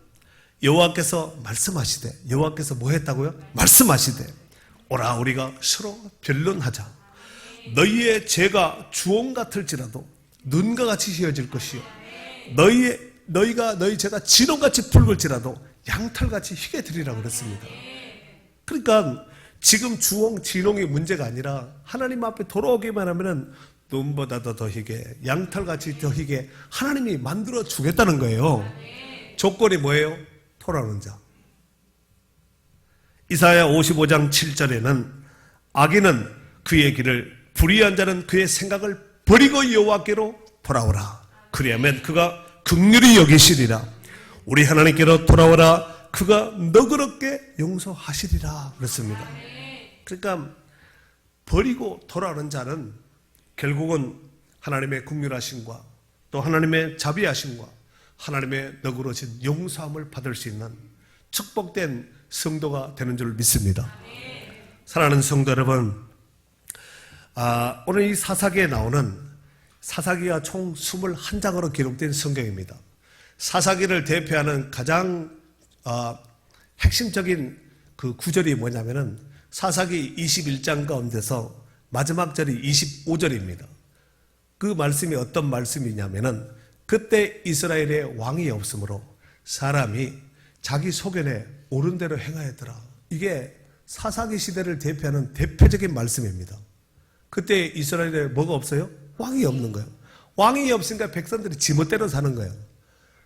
여호와께서 말씀하시되, 여호와께서 뭐 했다고요? 말씀하시되 오라 우리가 서로 변론하자. 너희의 죄가 주홍 같을지라도 눈과 같이 희어질 것이요 너희 죄가 진홍같이 붉을지라도 양털같이 희게 되리라 그랬습니다. 그러니까 지금 주홍, 진홍이 문제가 아니라 하나님 앞에 돌아오기만 하면은 눈보다도 더 희게, 양털같이 더 희게 하나님이 만들어 주겠다는 거예요. 조건이 뭐예요? 돌아오는 자. 이사야 55장 7절에는 악인은 그의 길을, 불의한 자는 그의 생각을 버리고 여호와께로 돌아오라. 그리하면 그가 긍휼히 여기시리라. 우리 하나님께로 돌아오라. 그가 너그럽게 용서하시리라 그랬습니다. 그러니까 버리고 돌아오는 자는 결국은 하나님의 긍휼하심과 또 하나님의 자비하심과 하나님의 너그러진 용서함을 받을 수 있는 축복된 성도가 되는 줄 믿습니다. 사랑하는 성도 여러분, 오늘 이 사사기에 나오는 사사기가 총 21장으로 기록된 성경입니다. 사사기를 대표하는 가장 핵심적인 그 구절이 뭐냐면은 사사기 21장 가운데서 마지막 절이 25절입니다. 그 말씀이 어떤 말씀이냐면은 그때 이스라엘에 왕이 없으므로 사람이 자기 소견에 옳은 대로 행하였더라. 이게 사사기 시대를 대표하는 대표적인 말씀입니다. 그때 이스라엘에 뭐가 없어요? 왕이 없는 거예요. 왕이 없으니까 백성들이 지멋대로 사는 거예요.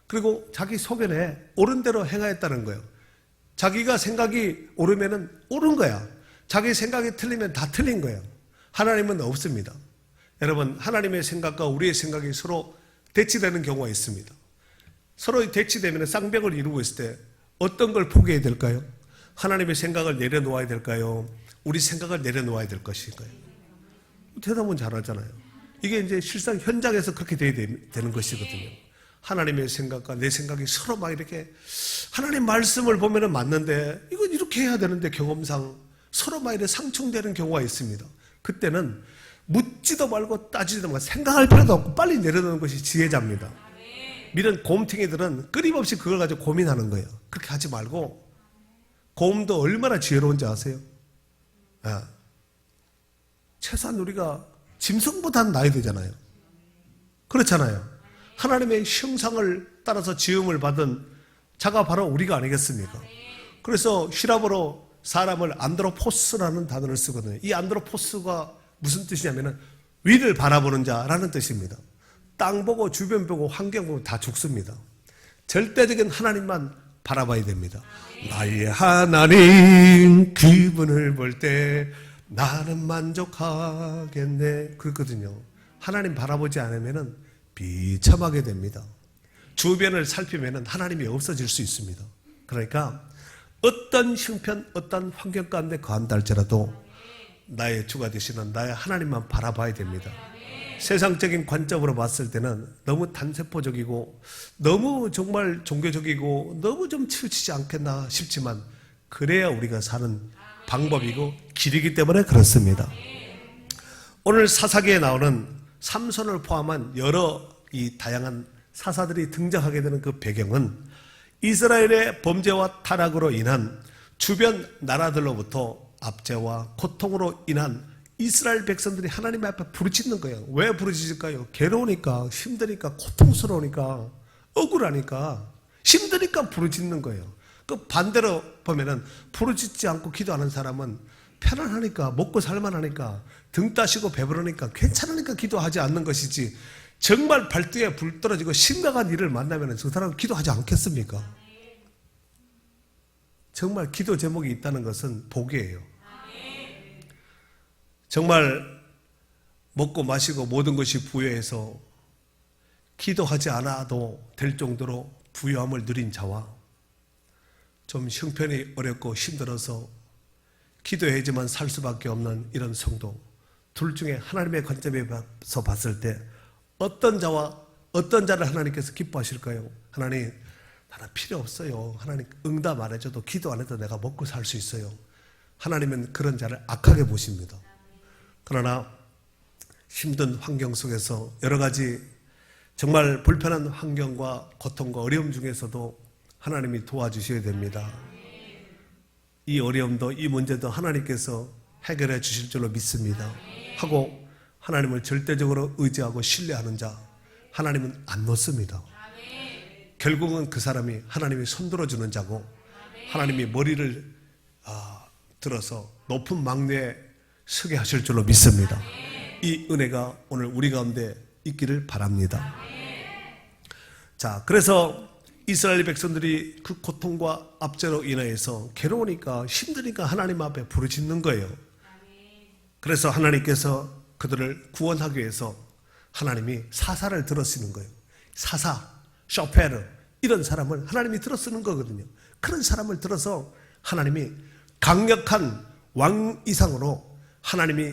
그리고 자기 소견에 옳은 대로 행하였다는 거예요. 자기가 생각이 옳으면은 옳은 거야. 자기 생각이 틀리면 다 틀린 거예요. 하나님은 없습니다. 여러분, 하나님의 생각과 우리의 생각이 서로 대치되는 경우가 있습니다. 서로 대치되면 쌍벽을 이루고 있을 때 어떤 걸 포기해야 될까요? 하나님의 생각을 내려놓아야 될까요? 우리 생각을 내려놓아야 될 것인가요? 대답은 잘하잖아요. 이게 이제 실상 현장에서 그렇게 돼야 되는 것이거든요. 하나님의 생각과 내 생각이 서로 막 이렇게 하나님 말씀을 보면은 맞는데 이건 이렇게 해야 되는데 경험상 서로 막 이렇게 상충되는 경우가 있습니다. 그때는 묻지도 말고 따지지도 말고 생각할 필요도 없고 빨리 내려놓는 것이 지혜자입니다. 이런 곰탱이들은 끊임없이 그걸 가지고 고민하는 거예요. 그렇게 하지 말고 곰도 얼마나 지혜로운지 아세요? 최소한 우리가 짐승보다는 나야 되잖아요. 그렇잖아요. 하나님의 형상을 따라서 지음을 받은 자가 바로 우리가 아니겠습니까? 그래서 휘랍어로 사람을 안드로포스라는 단어를 쓰거든요. 이 안드로포스가 무슨 뜻이냐면은 위를 바라보는 자라는 뜻입니다. 땅 보고 주변 보고 환경 보고 다 죽습니다. 절대적인 하나님만 바라봐야 됩니다. 나의 하나님 그분을 볼 때 나는 만족하겠네. 그렇거든요. 하나님 바라보지 않으면은 비참하게 됩니다. 주변을 살피면은 하나님이 없어질 수 있습니다. 그러니까 어떤 형편, 어떤 환경 가운데 거한다 할지라도 나의 주가 되시는 나의 하나님만 바라봐야 됩니다. 세상적인 관점으로 봤을 때는 너무 단세포적이고 너무 정말 종교적이고 너무 좀 치우치지 않겠나 싶지만 그래야 우리가 사는 방법이고 길이기 때문에 그렇습니다. 오늘 사사기에 나오는 삼손을 포함한 여러 이 다양한 사사들이 등장하게 되는 그 배경은 이스라엘의 범죄와 타락으로 인한 주변 나라들로부터 압제와 고통으로 인한 이스라엘 백성들이 하나님 앞에 부르짖는 거예요. 왜 부르짖을까요? 괴로우니까, 힘드니까, 고통스러우니까, 억울하니까, 힘드니까 부르짖는 거예요. 그 반대로 보면은 부르짖지 않고 기도하는 사람은 편안하니까, 먹고 살만하니까, 등 따시고 배부르니까, 괜찮으니까 기도하지 않는 것이지, 정말 발등에 불 떨어지고 심각한 일을 만나면 그 사람은 기도하지 않겠습니까? 정말 기도 제목이 있다는 것은 복이에요. 정말 먹고 마시고 모든 것이 부여해서 기도하지 않아도 될 정도로 부유함을 누린 자와 좀 형편이 어렵고 힘들어서 기도해야지만 살 수밖에 없는 이런 성도, 둘 중에 하나님의 관점에서 봤을 때 어떤 자와 어떤 자를 하나님께서 기뻐하실까요? 하나님, 나는 필요 없어요. 하나님 응답 안 해줘도 기도 안 해도 내가 먹고 살 수 있어요. 하나님은 그런 자를 악하게 보십니다. 그러나 힘든 환경 속에서 여러 가지 정말 불편한 환경과 고통과 어려움 중에서도 하나님이 도와주셔야 됩니다. 이 어려움도 이 문제도 하나님께서 해결해 주실 줄로 믿습니다. 하고 하나님을 절대적으로 의지하고 신뢰하는 자, 하나님은 안 놓습니다. 결국은 그 사람이 하나님이 손들어주는 자고 하나님이 머리를 들어서 높은 망대에 서게 하실 줄로 믿습니다. 이 은혜가 오늘 우리 가운데 있기를 바랍니다. 자, 그래서 이스라엘 백성들이 그 고통과 압제로 인하여서 괴로우니까 힘드니까 하나님 앞에 부르짖는 거예요. 그래서 하나님께서 그들을 구원하기 위해서 하나님이 사사를 들어쓰는 거예요. 사사, 쇼페르 이런 사람을 하나님이 들어쓰는 거거든요. 그런 사람을 들어서 하나님이 강력한 왕 이상으로 하나님이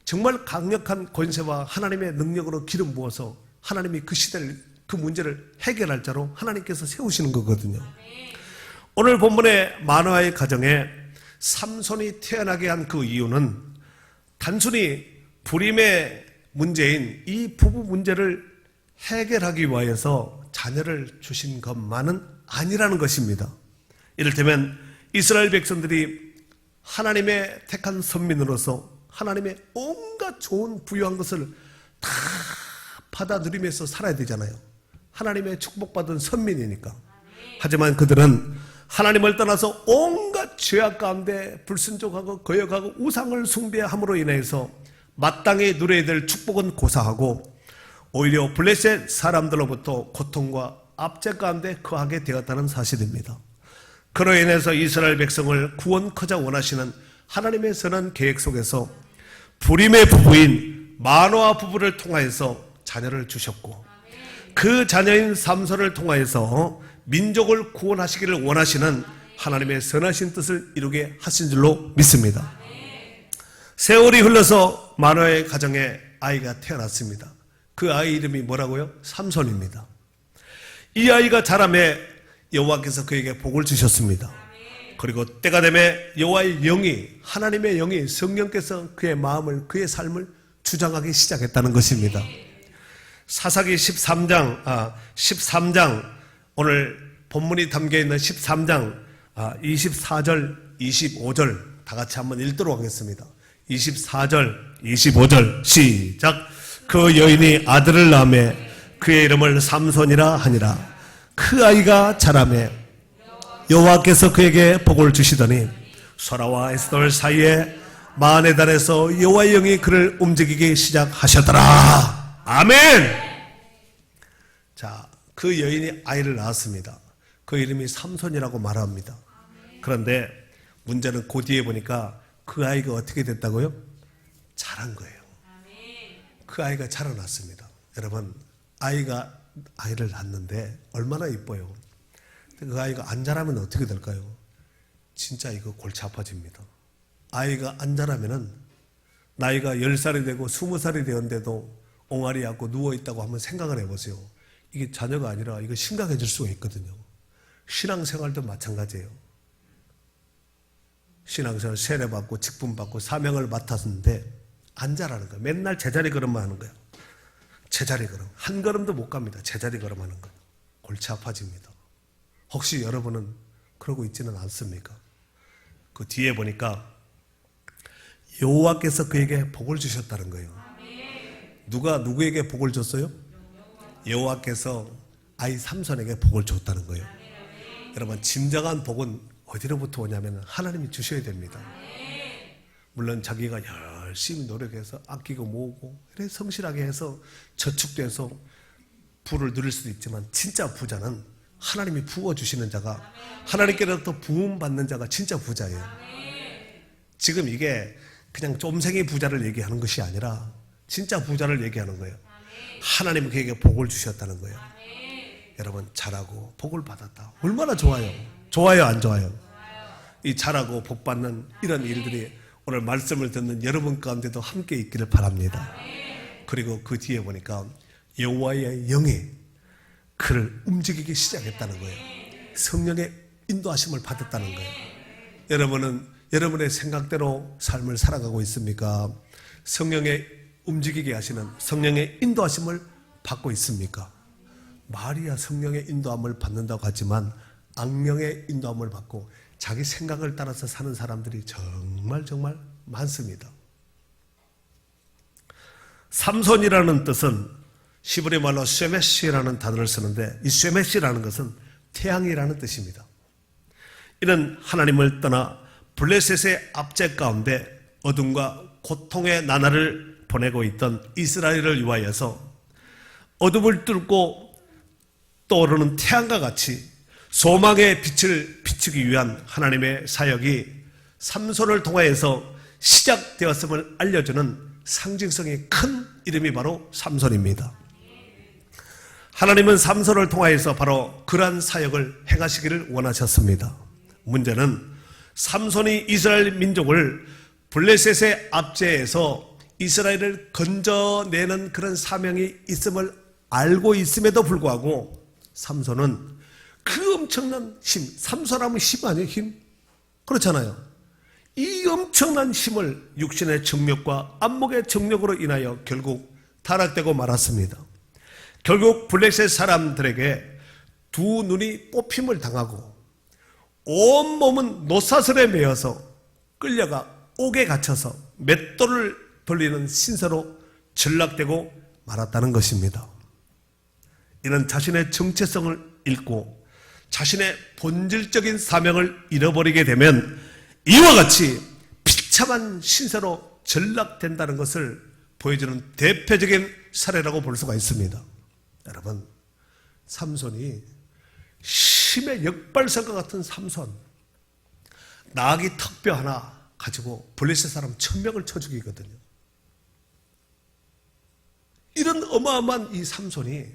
정말 강력한 권세와 하나님의 능력으로 기름 부어서 하나님이 그 시대를, 그 문제를 해결할 자로 하나님께서 세우시는 거거든요. 오늘 본문의 마노아의 가정에 삼손이 태어나게 한 그 이유는 단순히 불임의 문제인 이 부부 문제를 해결하기 위하여서 자녀를 주신 것만은 아니라는 것입니다. 이를테면 이스라엘 백성들이 하나님의 택한 선민으로서 하나님의 온갖 좋은 부유한 것을 다 받아들이면서 살아야 되잖아요. 하나님의 축복받은 선민이니까. 하지만 그들은 하나님을 떠나서 온갖 죄악 가운데 불순종하고 거역하고 우상을 숭배함으로 인해서 마땅히 누려야 될 축복은 고사하고 오히려 블레셋 사람들로부터 고통과 압제 가운데 거하게 되었다는 사실입니다. 그로 인해서 이스라엘 백성을 구원코자 원하시는 하나님의 선한 계획 속에서 불임의 부부인 마노아 부부를 통하여서 자녀를 주셨고 그 자녀인 삼손을 통하여서 민족을 구원하시기를 원하시는 하나님의 선하신 뜻을 이루게 하신 줄로 믿습니다. 세월이 흘러서 마노아의 가정에 아이가 태어났습니다. 그 아이 이름이 뭐라고요? 삼손입니다. 이 아이가 자라매 여호와께서 그에게 복을 주셨습니다. 그리고 때가 되매 여호와의 영이 하나님의 영이 성령께서 그의 마음을 그의 삶을 주장하기 시작했다는 것입니다. 사사기 13장 오늘 본문이 담겨있는 13장 24절 25절 다 같이 한번 읽도록 하겠습니다. 24절 25절 시작. 그 여인이 아들을 낳으매 그의 이름을 삼손이라 하니라. 그 아이가 자라매 여호와께서 그에게 복을 주시더니 소라와 에스돌 사이에 만에 달해서 여호와의 영이 그를 움직이기 시작하셨더라. 아멘. 자, 그 여인이 아이를 낳았습니다. 그 이름이 삼손이라고 말합니다. 그런데 문제는 그 뒤에 보니까 그 아이가 어떻게 됐다고요? 자란 거예요. 그 아이가 자라났습니다. 여러분, 아이를 낳는데 얼마나 이뻐요. 그 아이가 안 자라면 어떻게 될까요? 진짜 이거 골치 아파집니다. 아이가 안 자라면은 나이가 10살이 되고 20살이 되었는데도 옹알이 앉고 누워있다고 한번 생각을 해보세요. 이게 자녀가 아니라 이거 심각해질 수가 있거든요. 신앙생활도 마찬가지예요. 신앙생활 세례받고 직분받고 사명을 맡았는데 안 자라는 거예요. 맨날 제자리 걸음만 하는 거예요. 제자리 걸음. 한 걸음도 못 갑니다. 제자리 걸음하는 거예요. 골치 아파집니다. 혹시 여러분은 그러고 있지는 않습니까? 그 뒤에 보니까 여호와께서 그에게 복을 주셨다는 거예요. 누가 누구에게 복을 줬어요? 여호와께서 아이 삼손에게 복을 줬다는 거예요. 여러분, 진정한 복은 어디로부터 오냐면 하나님이 주셔야 됩니다. 물론 자기가 열심히 노력해서 아끼고 모으고 그래 성실하게 해서 저축돼서 부를 누릴 수도 있지만 진짜 부자는 하나님이 부어주시는 자가 하나님께로부터 부음받는 자가 진짜 부자예요. 지금 이게 그냥 쫌생이 부자를 얘기하는 것이 아니라 진짜 부자를 얘기하는 거예요. 하나님은 그에게 복을 주셨다는 거예요. 여러분, 잘하고 복을 받았다. 얼마나 좋아요. 좋아요, 안 좋아요? 이 잘하고 복 받는 이런 일들이 오늘 말씀을 듣는 여러분 가운데도 함께 있기를 바랍니다. 그리고 그 뒤에 보니까 여호와의 영이 그를 움직이기 시작했다는 거예요. 성령의 인도하심을 받았다는 거예요. 여러분은 여러분의 생각대로 삶을 살아가고 있습니까? 성령의 움직이게 하시는 성령의 인도하심을 받고 있습니까? 마리아 성령의 인도함을 받는다고 하지만 악령의 인도함을 받고 자기 생각을 따라서 사는 사람들이 정말 많습니다. 삼손이라는 뜻은 시브리 말로 쉐메시라는 단어를 쓰는데 이 쉐메시라는 것은 태양이라는 뜻입니다. 이는 하나님을 떠나 블레셋의 압제 가운데 어둠과 고통의 나날을 보내고 있던 이스라엘을 위하여서 어둠을 뚫고 떠오르는 태양과 같이 소망의 빛을 비추기 위한 하나님의 사역이 삼손을 통하여서 시작되었음을 알려주는 상징성이 큰 이름이 바로 삼손입니다. 하나님은 삼손을 통하여서 바로 그러한 사역을 행하시기를 원하셨습니다. 문제는 삼손이 이스라엘 민족을 블레셋의 압제에서 이스라엘을 건져내는 그런 사명이 있음을 알고 있음에도 불구하고 삼손은 그 엄청난 힘, 삼손하면 힘 아니에요? 힘? 그렇잖아요. 이 엄청난 힘을 육신의 정력과 안목의 정력으로 인하여 결국 타락되고 말았습니다. 결국 블레셋 사람들에게 두 눈이 뽑힘을 당하고 온몸은 노사슬에 매여서 끌려가 옥에 갇혀서 맷돌을 돌리는 신세로 전락되고 말았다는 것입니다. 이는 자신의 정체성을 잃고 자신의 본질적인 사명을 잃어버리게 되면 이와 같이 비참한 신세로 전락된다는 것을 보여주는 대표적인 사례라고 볼 수가 있습니다. 여러분, 삼손이 심의 역발상과 같은 삼손, 나귀 턱뼈 하나 가지고 블레셋 사람 1000명을 쳐 죽이거든요. 이런 어마어마한 이 삼손이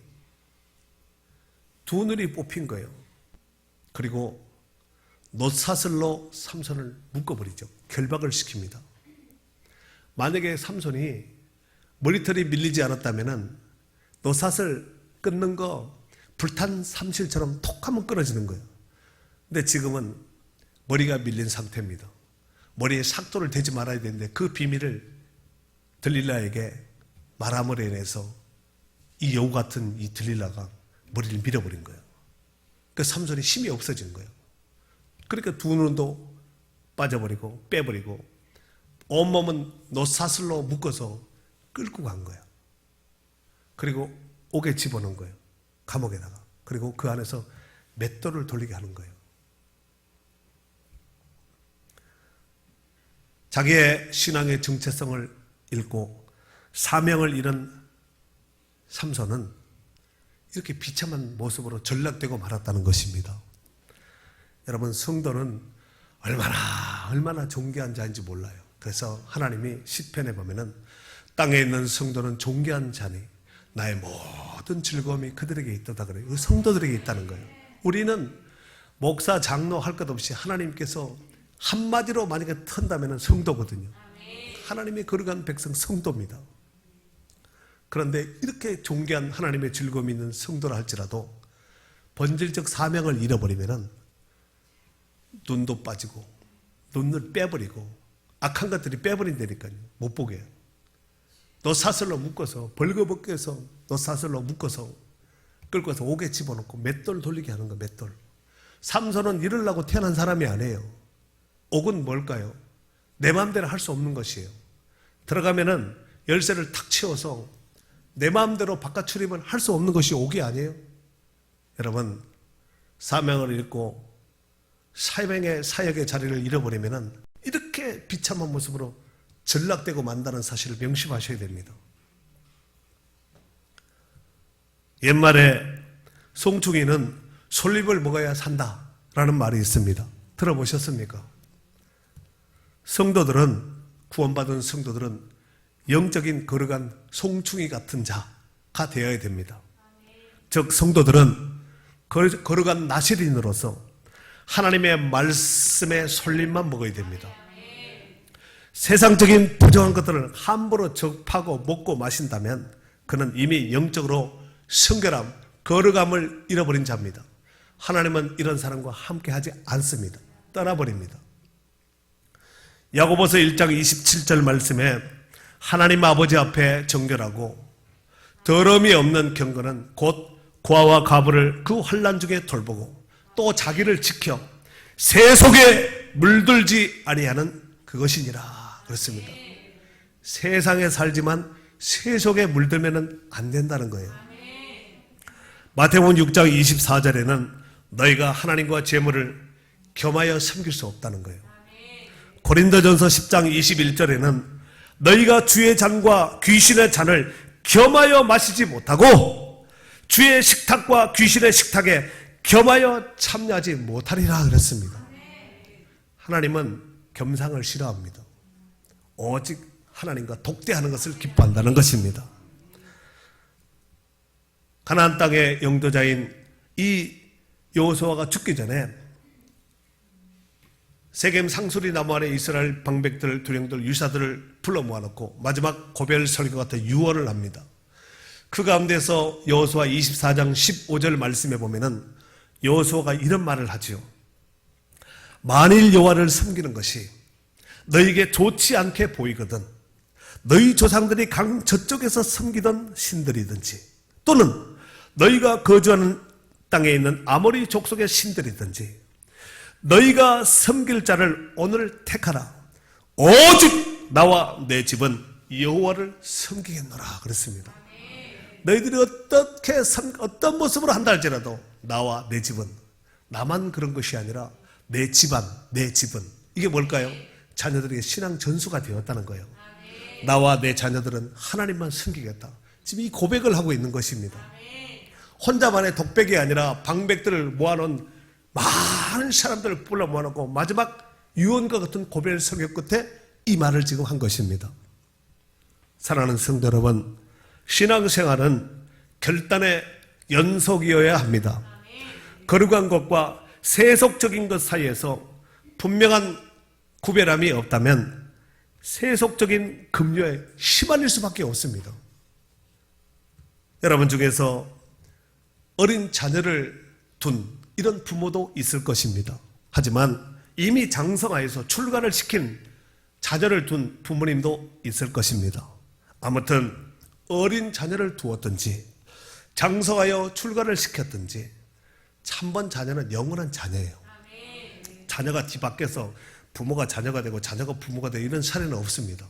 두 눈이 뽑힌 거예요. 그리고 놋사슬로 삼손을 묶어버리죠. 결박을 시킵니다. 만약에 삼손이 머리털이 밀리지 않았다면 놋사슬 끊는 거 불탄 삼실처럼 톡 하면 끊어지는 거예요. 근데 지금은 머리가 밀린 상태입니다. 머리에 삭도를 대지 말아야 되는데 그 비밀을 들릴라에게 말함으로 인해서 이 여우 같은 이 들릴라가 머리를 밀어버린 거예요. 그 삼손이 힘이 없어진 거예요. 그러니까 두 눈도 빠져버리고 빼버리고 온몸은 놋사슬로 묶어서 끌고 간 거예요. 그리고 옥에 집어넣은 거예요. 감옥에다가. 그리고 그 안에서 맷돌을 돌리게 하는 거예요. 자기의 신앙의 정체성을 잃고 사명을 잃은 삼손은 이렇게 비참한 모습으로 전락되고 말았다는 것입니다. 여러분, 성도는 얼마나 존귀한 자인지 몰라요. 그래서 하나님이 시편에 보면은 땅에 있는 성도는 존귀한 자니 나의 모든 즐거움이 그들에게 있다 그래요. 성도들에게 있다는 거예요. 우리는 목사, 장로 할 것 없이 하나님께서 한마디로 만약에 턴다면 성도거든요. 하나님의 거룩한 백성 성도입니다. 그런데 이렇게 존귀한 하나님의 즐거움이 있는 성도라 할지라도 본질적 사명을 잃어버리면 눈도 빠지고 눈을 빼버리고 악한 것들이 빼버린다니까요. 못 보게 해요. 놋사슬로 묶어서 벌거벗겨서 놋사슬로 묶어서 끌고서 옥에 집어넣고 맷돌 돌리게 하는 거예요. 맷돌. 삼손은 이러려고 태어난 사람이 아니에요. 옥은 뭘까요? 내 마음대로 할 수 없는 것이에요. 들어가면은 열쇠를 탁 치워서 내 마음대로 바깥 출입을 할 수 없는 것이 옥이 아니에요. 여러분, 사명을 잃고 사명의 사역의 자리를 잃어버리면은 이렇게 비참한 모습으로 전락되고 만다는 사실을 명심하셔야 됩니다. 옛말에 송충이는 솔잎을 먹어야 산다라는 말이 있습니다. 들어보셨습니까? 성도들은, 구원받은 성도들은 영적인 거룩한 송충이 같은 자가 되어야 됩니다. 즉 성도들은 거룩한 나시린으로서 하나님의 말씀의 솔잎만 먹어야 됩니다. 세상적인 부정한 것들을 함부로 접하고 먹고 마신다면 그는 이미 영적으로 성결함, 거룩함을 잃어버린 자입니다. 하나님은 이런 사람과 함께하지 않습니다. 떠나버립니다. 야고보서 1장 27절 말씀에 하나님 아버지 앞에 정결하고 더러움이 없는 경건은 곧 고아와 과부를 그 환난 중에 돌보고 또 자기를 지켜 새 속에 물들지 아니하는 그것이니라 그렇습니다. 세상에 살지만 새 속에 물들면 안 된다는 거예요. 마태복음 6장 24절에는 너희가 하나님과 재물을 겸하여 섬길 수 없다는 거예요. 고린도전서 10장 21절에는 너희가 주의 잔과 귀신의 잔을 겸하여 마시지 못하고 주의 식탁과 귀신의 식탁에 겸하여 참여하지 못하리라 그랬습니다. 하나님은 겸상을 싫어합니다. 오직 하나님과 독대하는 것을 기뻐한다는 것입니다. 가나안 땅의 영도자인 이 여호수아가 죽기 전에 세겜 상수리 나무 아래 이스라엘 방백들, 두령들, 유사들을 불러 모아놓고 마지막 고별 설교 같은 유언을 합니다. 그 가운데서 여호수아 24장 15절 말씀에 보면은 여호수아가 이런 말을 하지요. 만일 여호와를 섬기는 것이 너희에게 좋지 않게 보이거든 너희 조상들이 강 저쪽에서 섬기던 신들이든지 또는 너희가 거주하는 땅에 있는 아모리 족속의 신들이든지 너희가 섬길 자를 오늘 택하라. 오직 나와 내 집은 여호와를 섬기겠노라 그랬습니다. 너희들이 어떤 모습으로 한다 할지라도 나와 내 집은, 나만 그런 것이 아니라 내 집안, 내 집은, 이게 뭘까요? 자녀들에게 신앙 전수가 되었다는 거예요. 나와 내 자녀들은 하나님만 섬기겠다. 지금 이 고백을 하고 있는 것입니다. 혼자만의 독백이 아니라 방백들을 모아놓은 많은 사람들을 불러 모아놓고 마지막 유언과 같은 고백을 설교 끝에 이 말을 지금 한 것입니다. 사랑하는 성도 여러분, 신앙생활은 결단의 연속이어야 합니다. 거룩한 것과 세속적인 것 사이에서 분명한 구별함이 없다면 세속적인 급료에 휘말릴 수밖에 없습니다. 여러분 중에서 어린 자녀를 둔 이런 부모도 있을 것입니다. 하지만 이미 장성하여서 출가를 시킨 자녀를 둔 부모님도 있을 것입니다. 아무튼 어린 자녀를 두었든지 장성하여 출가를 시켰든지 참번 자녀는 영원한 자녀예요. 자녀가 집 밖에서 부모가 자녀가 되고 자녀가 부모가 되고 이런 사례는 없습니다.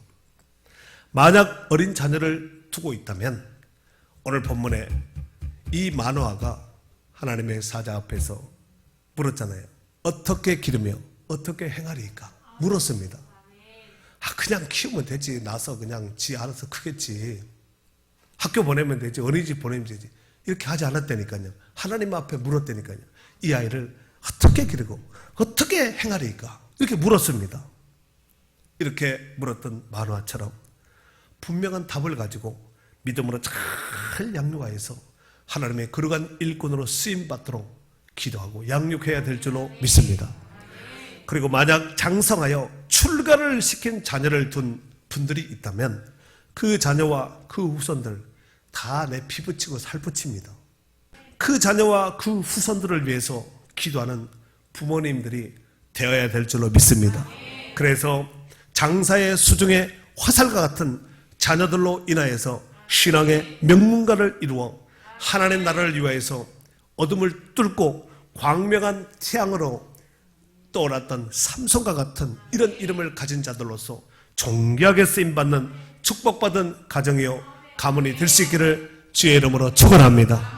만약 어린 자녀를 두고 있다면 오늘 본문에 이 만화가 하나님의 사자 앞에서 물었잖아요. 어떻게 기르며 어떻게 행하리이까 물었습니다. 그냥 키우면 되지. 나서 그냥 지 알아서 크겠지. 학교 보내면 되지. 어린이집 보내면 되지. 이렇게 하지 않았다니까요. 하나님 앞에 물었다니까요. 이 아이를 어떻게 기르고 어떻게 행하리이까 이렇게 물었습니다. 이렇게 물었던 만화처럼 분명한 답을 가지고 믿음으로 잘 양육하여서 하나님의 거룩한 일꾼으로 쓰임받도록 기도하고 양육해야 될 줄로 믿습니다. 그리고 만약 장성하여 출가를 시킨 자녀를 둔 분들이 있다면 그 자녀와 그 후손들 다 내 피부치고 살붙입니다. 그 자녀와 그 후손들을 위해서 기도하는 부모님들이 되어야 될 줄로 믿습니다. 그래서 장사의 수중에 화살과 같은 자녀들로 인하여서 신앙의 명문가를 이루어 하나님 나라를 위하여서 어둠을 뚫고 광명한 태양으로 떠올랐던 삼손과 같은 이런 이름을 가진 자들로서 존귀하게 쓰임받는 축복받은 가정이요 가문이 될 수 있기를 주의 이름으로 축원합니다.